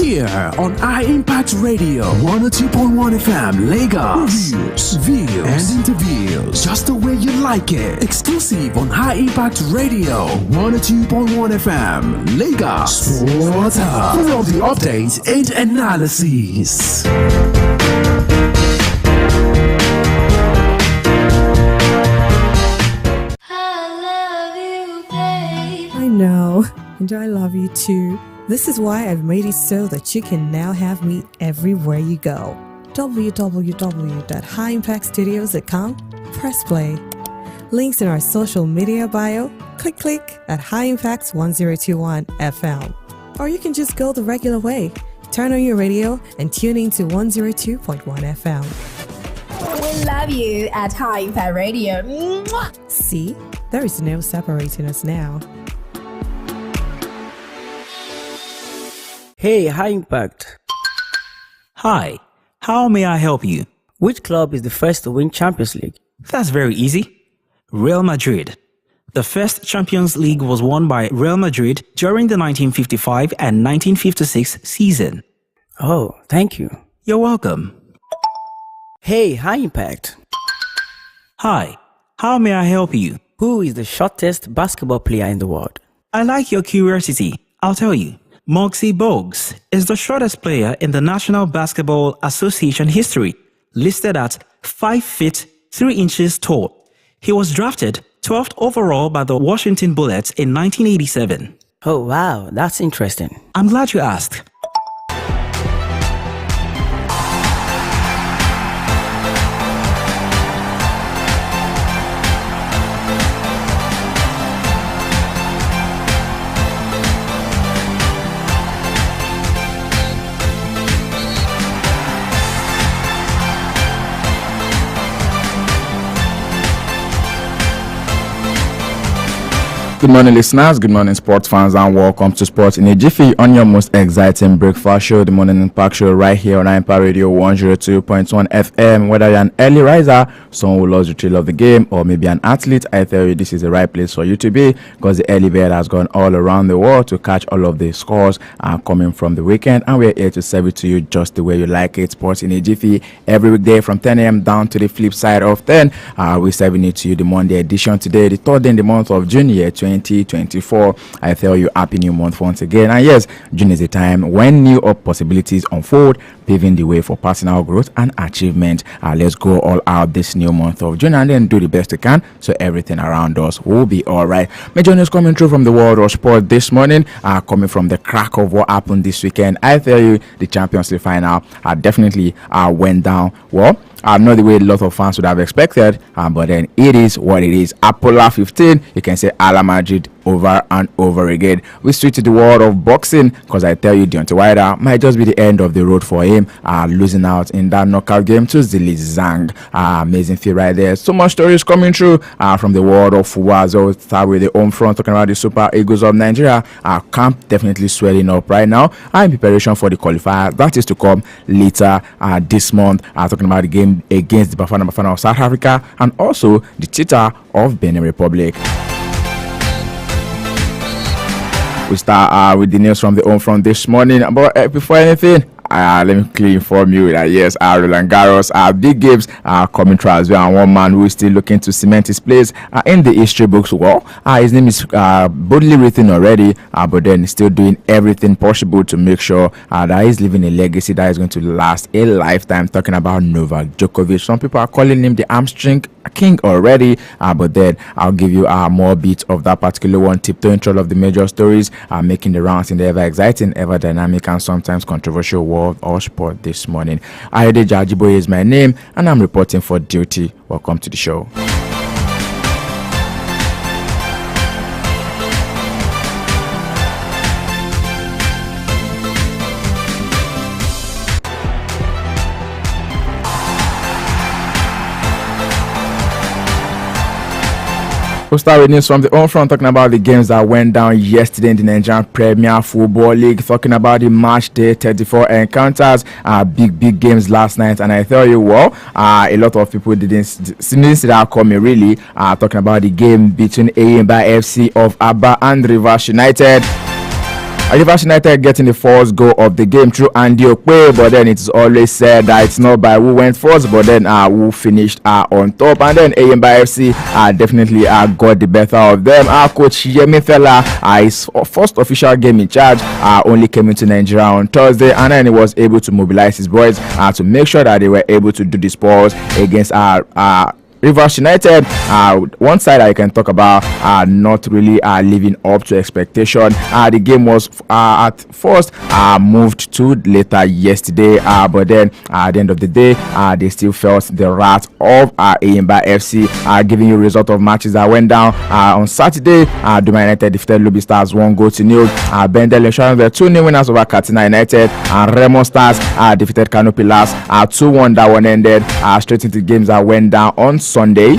Here on iMpact Radio 102.1 FM Lagos. Reviews, views, and interviews just the way you like it. Exclusive on iMpact Radio 102.1 FM Lagos. Sports Hub. For all the updates and analysis. I know, and I love you too. This is why I've made it so that you can now have me everywhere you go. www.highimpactstudios.com. Press play. Links in our social media bio. Click at High Impact 1021 FM. Or you can just go the regular way. Turn on your radio and tune in to 102.1 FM. We love you at High Impact Radio. Mwah! See, there is no separating us now. Hey, High Impact. Hi, how may I help you? Which club is the first to win Champions League? That's very easy. Real Madrid. The first Champions League was won by Real Madrid during the 1955 and 1956 season. Oh, thank you. You're welcome. Hey, High Impact. Hi, how may I help you? Who is the shortest basketball player in the world? I like your curiosity. I'll tell you. Muggsy Bogues is the shortest player in the National Basketball Association history, listed at 5 feet 3 inches tall. He was drafted 12th overall by the Washington Bullets in 1987. Oh, wow, that's interesting. I'm glad you asked. Good morning, listeners. Good morning, sports fans, and welcome to Sports in a Jiffy on your most exciting breakfast show, the Morning Impact Show, right here on iMpact Radio 102.1 FM. Whether you're an early riser, someone who loves the thrill of the game, or maybe an athlete, I tell you this is the right place for you to be, because the early bird has gone all around the world to catch all of the scores coming from the weekend, and we're here to serve it to you just the way you like it. Sports in a Jiffy every weekday from 10 a.m. down to the flip side of 10. We're serving it to you the Monday edition today, the third day in the month of June, year 2024. I tell you, happy new month once again. And yes, June is a time when new possibilities unfold, paving the way for personal growth and achievement. Let's go all out this new month of June and then do the best we can so everything around us will be all right. Major news coming through from the world of sport this morning, coming from the crack of what happened this weekend. I tell you, the Champions League final definitely went down well. Not the way a lot of fans would have expected, but then it is what it is. Apollo 15, you can say Ala Madrid over and over again. We switch to the world of boxing, because I tell you, Deontay Wilder might just be the end of the road for him, losing out in that knockout game to Zhilei Zhang. Amazing feat right there. So much stories coming through from the world of football. So start with the home front, talking about the Super Eagles of Nigeria. Camp definitely swelling up right now in preparation for the qualifier that is to come later this month. Talking about the game against the Bafana of South Africa and also the Cheetah of Benin Republic. We start with the news from the home front this morning. But before anything, let me quickly inform you that yes, Roland Garros big games are coming through as well, and one man who is still looking to cement his place in the history books. Well, his name is boldly written already, but then still doing everything possible to make sure that he's leaving a legacy that is going to last a lifetime. Talking about Novak Djokovic. Some people are calling him the hamstring king already, but then I'll give you more bits of that particular one, tiptoeing through all of the major stories making the rounds in the ever exciting, ever dynamic, and sometimes controversial world of sport this morning. Ayode Jajiboye is my name, and I'm reporting for duty. Welcome to the show. We'll start with news from the home front, talking about the games that went down yesterday in the Nigerian Premier Football League, talking about the match day 34 encounters, big games last night. And I tell you what, a lot of people didn't see that coming really, talking about the game between Eyimba FC of Aba and Rivers United. Rivers United getting the first goal of the game through Andy Okpe, but then it's always said that it's not by who went first, but then who finished on top. And then Ayimba FC definitely got the better of them. Coach Yemi Fela, his first official game in charge, only came into Nigeria on Thursday, and then he was able to mobilize his boys to make sure that they were able to do the sports against Rivers United. One side I can talk about not really living up to expectation. The game was at first moved to later yesterday, but then at the end of the day, they still felt the wrath of Ayimba FC. Giving you result of matches that went down on Saturday. Doma United defeated Lobby Stars 1-0. Bendel Insurance were 2-0 winners over Katsina United, and Remo Stars defeated Kano Pillars 2-1. That one ended straight into games that went down on Sunday.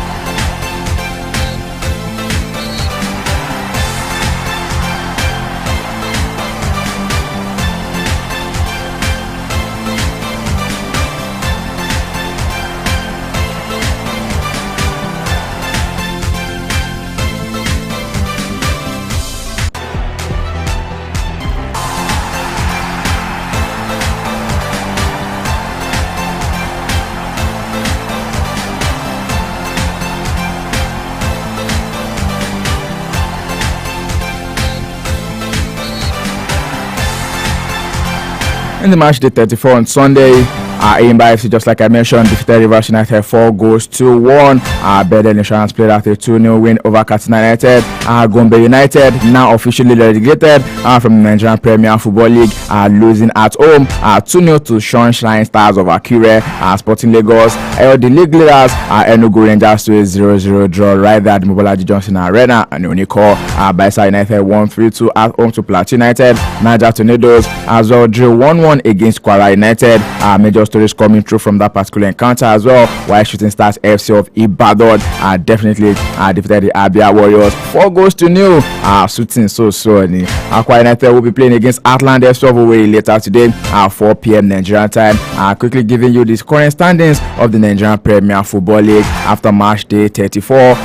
In the match day 34 on Sunday, Ayimba FC, just like I mentioned, defeated Rivers United 4-1. Bedell Insurance played out a 2-0 win over Katsina United. Gombe United, now officially relegated from the Nigerian Premier Football League, losing at home 2-0 to Sunshine Stars of Akure. Sporting Lagos held the league leaders Enugu Rangers to a 0-0 draw right there at the Mobolaji Johnson Arena. And Uniko Baisa United 1-3-2 at home to Plateau United. Niger Tornadoes as well drew 1-1 against Kwara United. Major stories coming through from that particular encounter as well. While Shooting Stars FC of Ibadan definitely defeated the Abia Warriors 4-0. Shooting so Akwa United will be playing against Atland FC of Owerri later today at 4 p.m. Nigerian time. Quickly giving you the current standings of the Nigerian Premier Football League after match day 34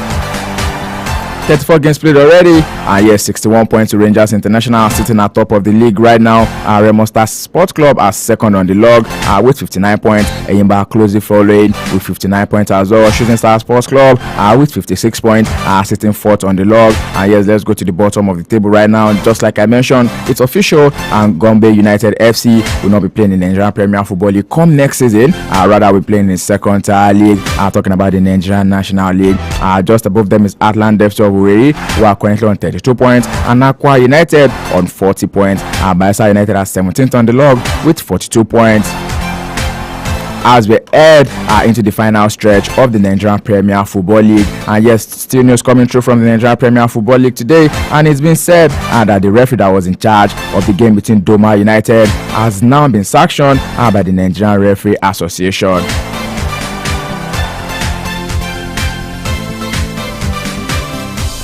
games played already. Yes, 61 points to Rangers International, sitting at top of the league right now. Remo Stars Sports Club are second on the log with 59 points. Ayimba closely following with 59 points as well. Shooting Star Sports Club with 56 points, sitting fourth on the log. Yes, let's go to the bottom of the table right now. Just like I mentioned, it's official, and Gombe United FC will not be playing in the Nigerian Premier Football League come next season. Rather, we're playing in the second tier league. Talking about the Nigerian National League. Just above them is Atland FC of Owerri, who are currently on 32 points, and Akwa United on 40 points. Baisa United are 17th on the log with 42 points. As we head into the final stretch of the Nigerian Premier Football League. And yes, still news coming through from the Nigerian Premier Football League today, and it's been said that the referee that was in charge of the game between Doma United has now been sanctioned by the Nigerian Referee Association.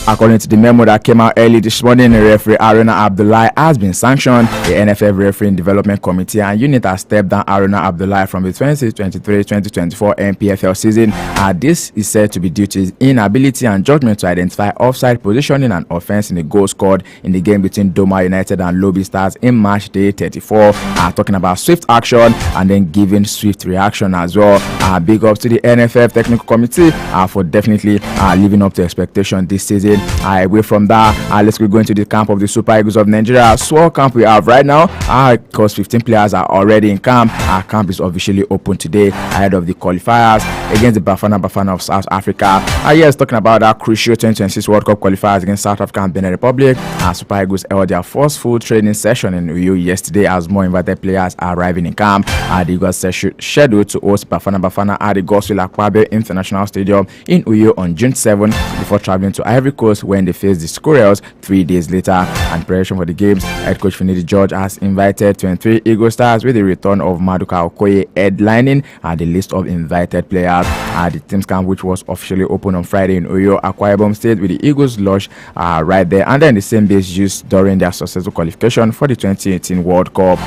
According to the memo that came out early this morning, referee Aruna Abdullahi has been sanctioned. The NFF Refereeing Development Committee and unit has stepped down Aruna Abdullahi from the 2023-2024 NPFL season. This is said to be due to his inability and judgment to identify offside positioning and offense in the goal scored in the game between Doma United and Lobby Stars in match day 34. Talking about swift action and then giving swift reaction as well. Big ups to the NFF Technical Committee for definitely living up to expectation this season. Away from that, let's go into the camp of the Super Eagles of Nigeria. Swell camp we have right now, because 15 players are already in camp. Our camp is officially open today ahead of the qualifiers against the Bafana of South Africa. Yes, talking about that crucial 2026 World Cup qualifiers against South Africa and Benin Republic. Super Eagles held their first full training session in Uyo yesterday as more invited players are arriving in camp. The Eagles scheduled to host Bafana at the Godswill Akpabio International Stadium in Uyo on June 7 before traveling to Ivory Coast when they face the Squirrels 3 days later. And preparation for the games, head coach Finidi George has invited 23 Eagle stars with the return of Maduka Okoye headlining the list of invited players. The team's camp, which was officially open on Friday in Uyo, Akwa Ibom State, with the Eagles lodged right there, and then the same base used during their successful qualification for the 2018 World Cup.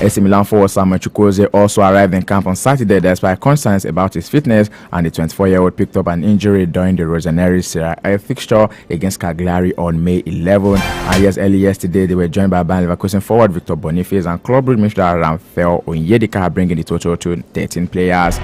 AC Milan forward Samuel Chukwueze also arrived in camp on Saturday despite concerns about his fitness, and the 24-year-old picked up an injury during the Rossoneri Serie A fixture against Cagliari on May 11. And yes, early yesterday they were joined by Bayer Leverkusen forward Victor Boniface and Club Brugge midfielder Raphael Onyedika, bringing the total to 13 players.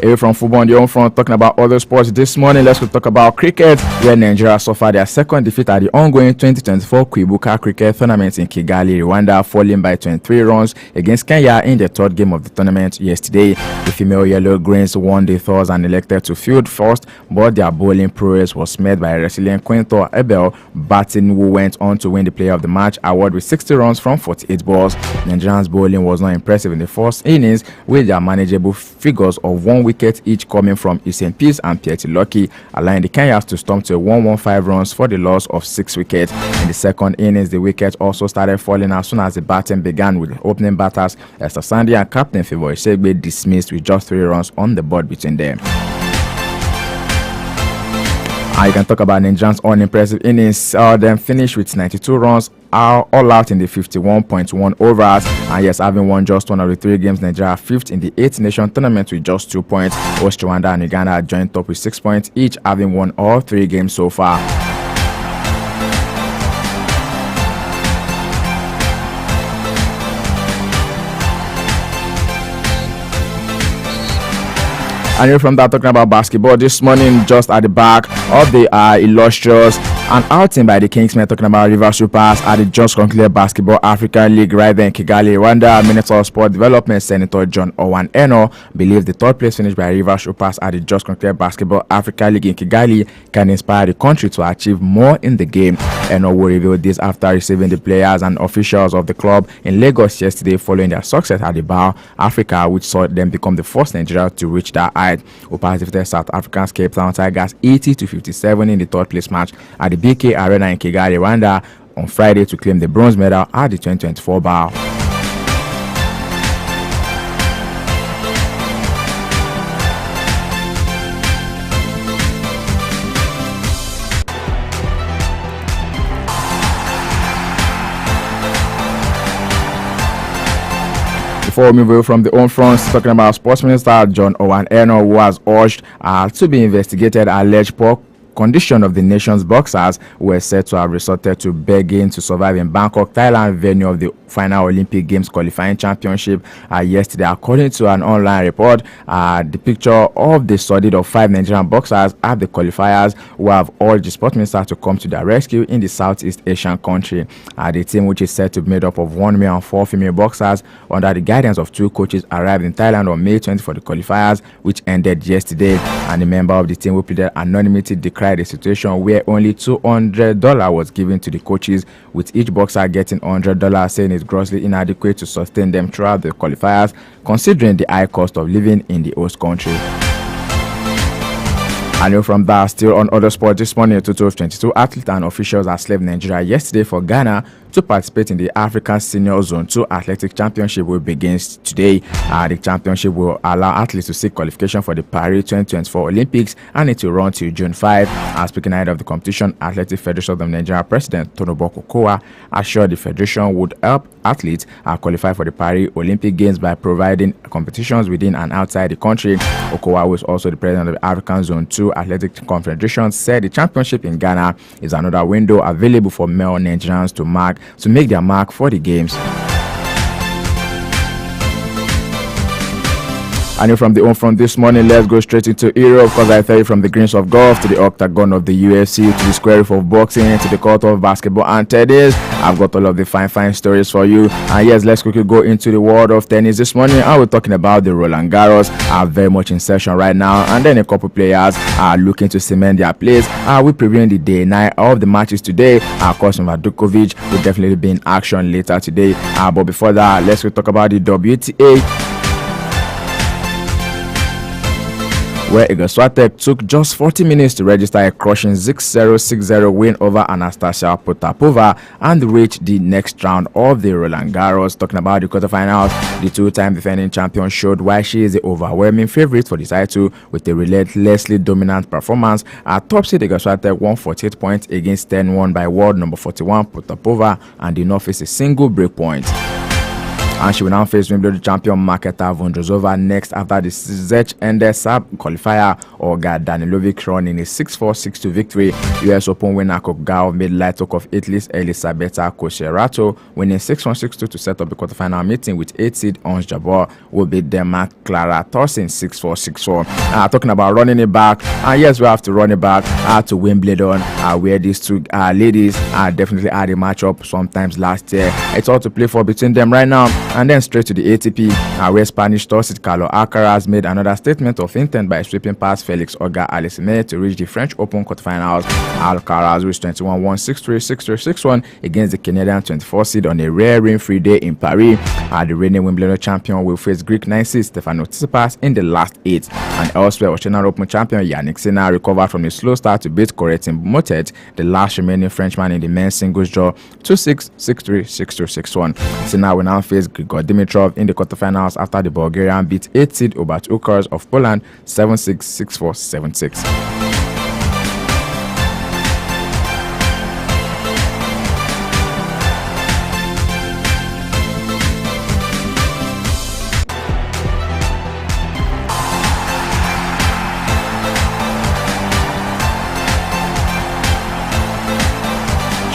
Away from football on the home front, talking about other sports this morning, let's go talk about cricket, where Nigeria suffered their second defeat at the ongoing 2024 Kwibuka Cricket Tournament in Kigali, Rwanda, falling by 23 runs against Kenya in the third game of the tournament yesterday. The female Yellow Greens won the toss and elected to field first, but their bowling prowess was met by resilient Quinto Abel Batten, who went on to win the Player of the Match award with 60 runs from 48 balls. Nigerians' bowling was not impressive in the first innings, with their manageable figures of 1 wicket each coming from Isen Peace and Pieti Lucky, allowing the Kenyans to stomp to 115 runs for the loss of 6 wickets. In the second innings, the wickets also started falling as soon as the batting began, with the opening batters Esther Sandy and Captain Favour Isegbe dismissed with just 3 runs on the board between them. And you can talk about Nigerians' unimpressive innings. Them finished with 92 runs, all out in the 51.1 overs. And yes, having won just one of the 3 games, Nigeria are 5th in the 8-nation tournament with just 2 points. Host Rwanda and Uganda are joined top with 6 points each, having won all 3 games so far. And from that, talking about basketball this morning, just at the back of the illustrious an outing by the Kingsmen, talking about River Supers at the just concluded Basketball African League right there in Kigali, Rwanda. Minister of Sport Development Senator John Owan Eno believes the third place finish by River Supers at the just concluded Basketball African League in Kigali can inspire the country to achieve more in the game. Eno will reveal this after receiving the players and officials of the club in Lagos yesterday following their success at the Bar Africa, which saw them become the first Nigeria to reach that height. Upas defeated South Africa's Cape Town Tigers 80-57 in the third place match at the BK Arena in Kigali, Rwanda on Friday to claim the bronze medal at the 2024 Bar. Before we move away from the home front, talking about Sports Minister John Owan Eno, who has urged to be investigated alleged poor condition of the nation's boxers, who were said to have resorted to begging to survive in Bangkok, Thailand, venue of the final Olympic Games qualifying championship yesterday. According to an online report, the picture of the study of 5 Nigerian boxers at the qualifiers who have urged the sports minister to come to their rescue in the Southeast Asian country. The team, which is said to be made up of 1 male and 4 female boxers under the guidance of 2 coaches, arrived in Thailand on May 20 for the qualifiers, which ended yesterday. And a member of the team who pleaded anonymity decried the situation where only $200 was given to the coaches, with each boxer getting $100, saying it's grossly inadequate to sustain them throughout the qualifiers, considering the high cost of living in the host country. And from that, still on other sports this morning, a total of 22 athletes and officials have left Nigeria yesterday for Ghana to participate in the African Senior Zone 2 Athletic Championship, which begins today. The championship will allow athletes to seek qualification for the Paris 2024 Olympics, and it will run till June 5. Speaking ahead of the competition, Athletic Federation of Nigeria President Tonobo Kokowa assured the federation would help athletes qualify for the Paris Olympic Games by providing competitions within and outside the country. Kokowa, who is also the president of the African Zone 2 Athletic Confederation, said the championship in Ghana is another window available for male Nigerians to make their mark for the games. And from the home front this morning, let's go straight into Europe, because I tell you, from the greens of golf to the octagon of the UFC to the square root of boxing to the court of basketball and tennis, I've got all of the fine stories for you. And yes, let's quickly go into the world of tennis this morning. I was talking about the Roland Garros, are very much in session right now, and then a couple players are looking to cement their place. We're previewing the day 9 of the matches today. Of course, Djokovic will definitely be in action later today. But before that, let's go talk about the WTA. where Eagle Swatek took just 40 minutes to register a crushing 6-0 win over Anastasia Potapova and reach the next round of the Roland Garros. Talking about the quarterfinals, the two-time defending champion showed why she is the overwhelming favorite for the title with a relentlessly dominant performance. Our top seed Eagle Swatek won 48 points against 10-1 by world number 41 Potapova and did not face a single break point. And she will now face Wimbledon champion Marketa Vondrousova next after the Czech-ended Serb qualifier Olga Danilovic run in a 6-4, 6-2 victory. US Open winner Kokgao made light work of Italy's Elisabetta Cocciarato, winning 6-1, 6-2 to set up the quarterfinal meeting with 8 seed Ons Jabeur, who beat Denmark Clara Thorsen 6-4, 6-4. Talking about running it back, and yes, we have to run it back to Wimbledon, where these two ladies definitely had a matchup sometimes last year. It's all to play for between them right now. And then straight to the ATP, where Spanish tossed Carlos Alcaraz made another statement of intent by sweeping past Felix Auger-Aliassime to reach the French Open quarterfinals. Alcaraz reached 21-1, 6-3, 6-3, 6-1 against the Canadian 24 seed on a rare rain-free day in Paris. The reigning Wimbledon champion will face Greek 9 seed Stefanos Tsitsipas in the last 8. And elsewhere, Australian Open champion Yannick Sinner recovered from a slow start to beat Corentin Moutet, the last remaining Frenchman in the men's singles draw, 2-6, 6-3, 6-2, 6-1. Sinner will now face Grigor Dimitrov in the quarterfinals after the Bulgarian beat 8 seed Hubert Hurkacz of Poland 7-6, 6-4, 7-6.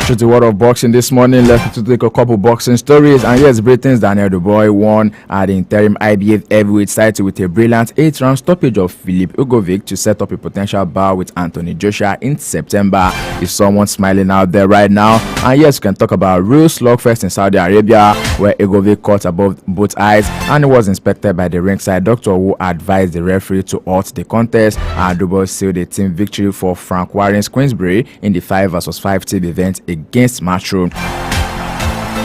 To the world of boxing this morning, let's take a couple boxing stories. And yes, Britain's Daniel Dubois won the interim IBF heavyweight title with a brilliant 8-round stoppage of Filip Ugovic to set up a potential bout with Anthony Joshua in September. Is someone smiling out there right now? And yes, we can talk about real slugfest in Saudi Arabia, where Ugovic caught above both eyes and was inspected by the ringside doctor who advised the referee to halt the contest. Dubois sealed a team victory for Frank Warren's Queensberry in the 5 vs 5 team event against Matchroom.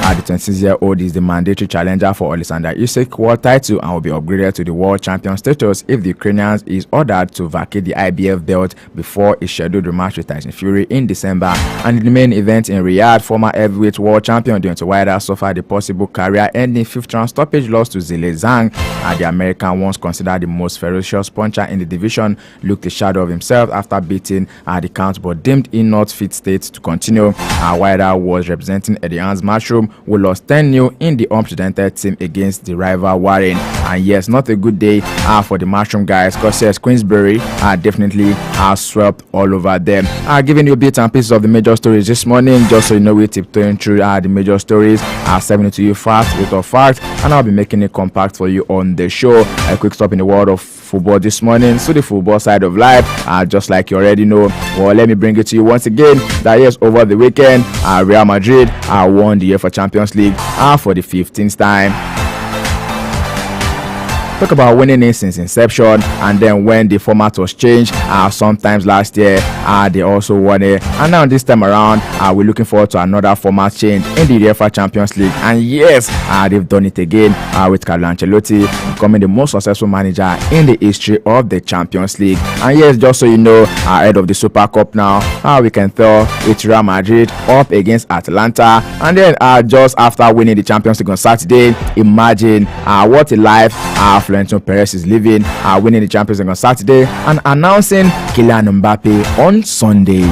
The 26-year-old is the mandatory challenger for Alexander Usyk world title and will be upgraded to the world champion status if the Ukrainian is ordered to vacate the IBF belt before a scheduled rematch with Tyson Fury in December. And in the main event in Riyadh, former heavyweight world champion Deontay Wilder suffered a possible career-ending 5th-round stoppage loss to Zhilei Zhang. The American, once considered the most ferocious puncher in the division, looked a shadow of himself after beating the count but deemed in not fit state to continue. Wilder was representing Eddie Hearn's Matchroom, who lost 10-0 in the unprecedented team against the rival Warren. And yes, not a good day for the Matchroom guys, because yes, Queensberry definitely swept all over them. Giving you bits and pieces of the major stories this morning, just so you know we're tiptoeing through the major stories, 7 to you fast with a fact, and I'll be making it compact for you on the show. A quick stop in the world of football this morning, so the football side of life, just like you already know. Well, let me bring it to you once again that yes, over the weekend, Real Madrid won the UEFA Champions League for the 15th time. Talk about winning it since inception, and then when the format was changed sometimes last year, they also won it, and now this time around we're looking forward to another format change in the UEFA Champions League. And yes, they've done it again with Carlo Ancelotti becoming the most successful manager in the history of the Champions League. And yes, just so you know, ahead of the Super Cup now, we can tell it's Real Madrid up against Atalanta, and then just after winning the Champions League on Saturday, imagine what a life Florentino Perez is living, winning the Champions League on Saturday and announcing Kylian Mbappe on Sunday.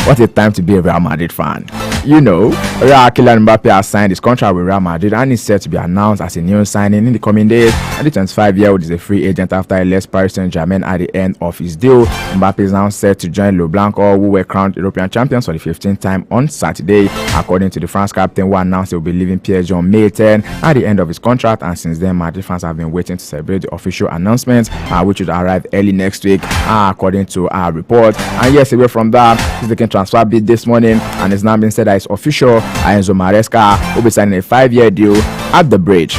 What a time to be a Real Madrid fan. You know, Kylian Mbappe has signed his contract with Real Madrid and is set to be announced as a new signing in the coming days. And the 25-year-old is a free agent after he left Paris Saint-Germain at the end of his deal. Mbappe is now set to join Le Blanco, who were crowned European champions for the 15th time on Saturday. According to the France captain, who announced he will be leaving PSG on May 10 at the end of his contract. And since then, Madrid fans have been waiting to celebrate the official announcement, which would arrive early next week, according to our report. And yes, away from that, he's taking transfer bid this morning, and it's now been said that it's official. Enzo Maresca will be signing a 5-year deal at the bridge.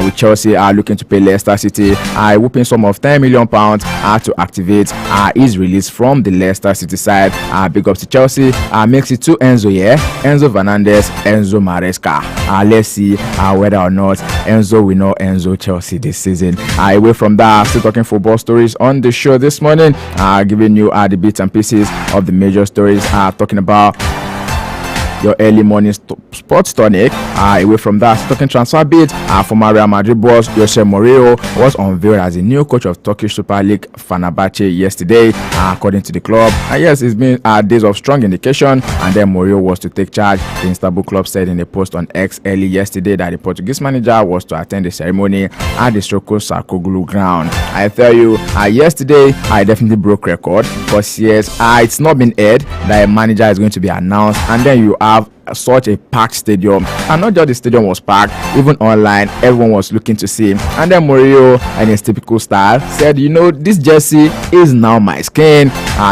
with Chelsea are looking to pay Leicester City a whooping sum of £10 million to activate his release from the Leicester City side. Big up to Chelsea. Makes it 2 Enzo here. Enzo Fernandez, Enzo Maresca. Let's see whether or not Enzo will know Enzo Chelsea this season. Away from that, still talking football stories on the show this morning. Giving you the bits and pieces of the major stories. Talking about your early morning sports tonic. Away from that, talking transfer bit, former Real Madrid boss Jose Mourinho was unveiled as the new coach of Turkish Super League Fenerbahce yesterday, according to the club. Yes, it's been days of strong indication, and then Mourinho was to take charge. The Istanbul club said in a post on X early yesterday that the Portuguese manager was to attend the ceremony at the Soko Sarkoglu ground. I tell you, yesterday I definitely broke record, because yes, it's not been aired that a manager is going to be announced, and then you have such a packed stadium, and not just the stadium was packed, even online everyone was looking to see him. And then Mourinho, in his typical style, said, this jersey is now my skin.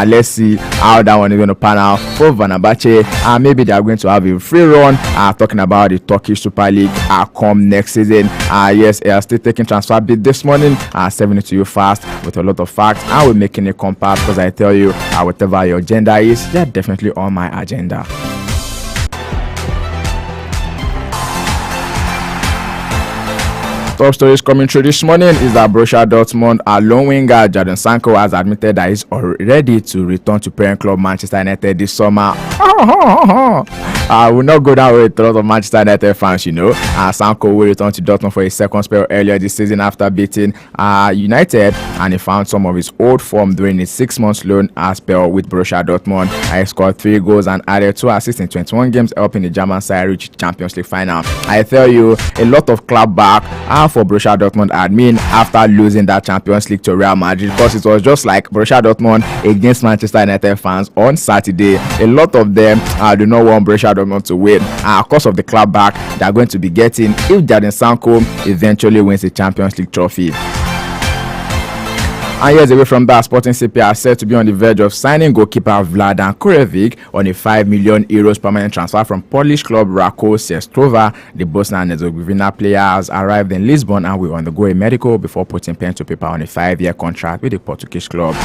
Let's see how that one is going to pan out for Fenerbahce. Maybe they are going to have a free run, talking about the Turkish Super League come next season. Yes, still taking transfer bid this morning, 7 to you fast with a lot of facts, and we're making it compact, because I tell you, whatever your agenda is, they're definitely on my agenda. Top stories coming through this morning is that Borussia Dortmund lone winger Jadon Sancho has admitted that he's ready to return to parent club Manchester United this summer. I will not go down with a lot of Manchester United fans, Sancho will return to Dortmund for a second spell earlier this season after beating United, and he found some of his old form during his 6-month loan spell with Borussia Dortmund. He scored 3 goals and added 2 assists in 21 games, helping the German side reach Champions League final. I tell you, a lot of clap back for Borussia Dortmund admin after losing that Champions League to Real Madrid, because it was just like Borussia Dortmund against Manchester United fans on Saturday. A lot of them do not want Borussia Dortmund to win. Because of the clap back they are going to be getting if Jadon Sancho eventually wins the Champions League trophy. And years away from that, Sporting CP are said to be on the verge of signing goalkeeper Vladan Kurevic on a €5 million permanent transfer from Polish club Rakow Częstochowa. The Bosnia and Herzegovina player has arrived in Lisbon and will undergo a medical before putting pen to paper on a 5-year contract with the Portuguese club.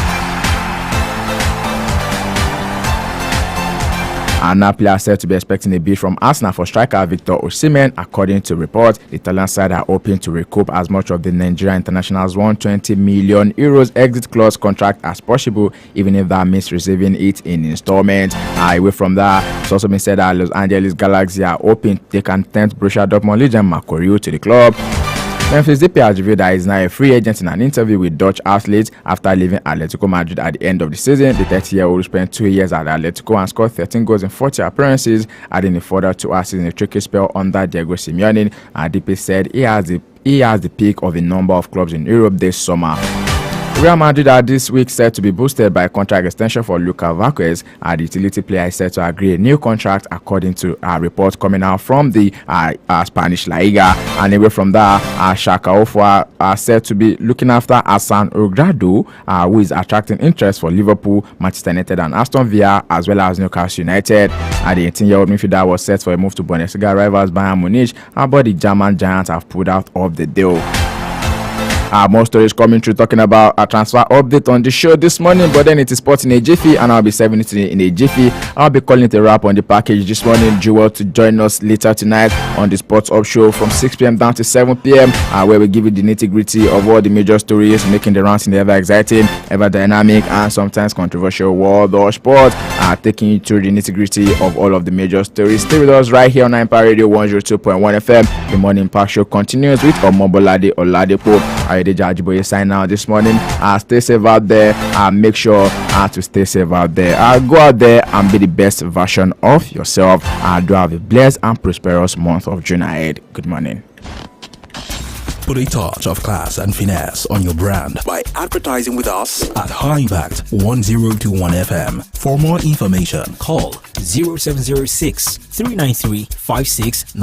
And now players said to be expecting a bid from Arsenal for striker Victor Osimhen. According to reports, the Italian side are hoping to recoup as much of the Nigerian international's €120 million exit clause contract as possible, even if that means receiving it in installments. Away from that, it's also been said that Los Angeles Galaxy are hoping they can tempt Borussia Dortmund legend Marco Rui to the club. Memphis Depay has revealed that he is now a free agent in an interview with Dutch outlets after leaving Atletico Madrid at the end of the season. The 30-year-old spent 2 years at Atletico and scored 13 goals in 40 appearances, adding a further 2 assists in a tricky spell under Diego Simeone. Depay said he has the pick of a number of clubs in Europe this summer. Real Madrid are this week set to be boosted by a contract extension for Luka Vázquez. The utility player is set to agree a new contract, according to a report coming out from the Spanish La Liga. And away from that, Schalke 04 are set to be looking after Hassan Ogrado, who is attracting interest for Liverpool, Manchester United and Aston Villa, as well as Newcastle United. The 18-year-old midfielder was set for a move to Bundesliga rivals Bayern Munich, but the German giants have pulled out of the deal. More stories coming through talking about a transfer update on the show this morning, but then it is Sports in a Jiffy, and I'll be serving it in a Jiffy. I'll be calling it a wrap on the package this morning. Jewel to join us later tonight on the Sports Up Show from 6 p.m. down to 7 p.m. Where we give you the nitty-gritty of all the major stories making the rounds in the ever exciting, ever dynamic, and sometimes controversial world of sport. Taking you through the nitty-gritty of all of the major stories. Stay with us right here on Empire Radio 102.1 FM. The Morning Park Show continues with Omobolade Oladepo. Ajiboye sign out this morning. Stay safe out there. Make sure to stay safe out there. Go out there and be the best version of yourself. Do have a blessed and prosperous month of June ahead. Good morning. Put a touch of class and finesse on your brand by advertising with us at High Impact 1021 FM. For more information, call 0706 393 5695.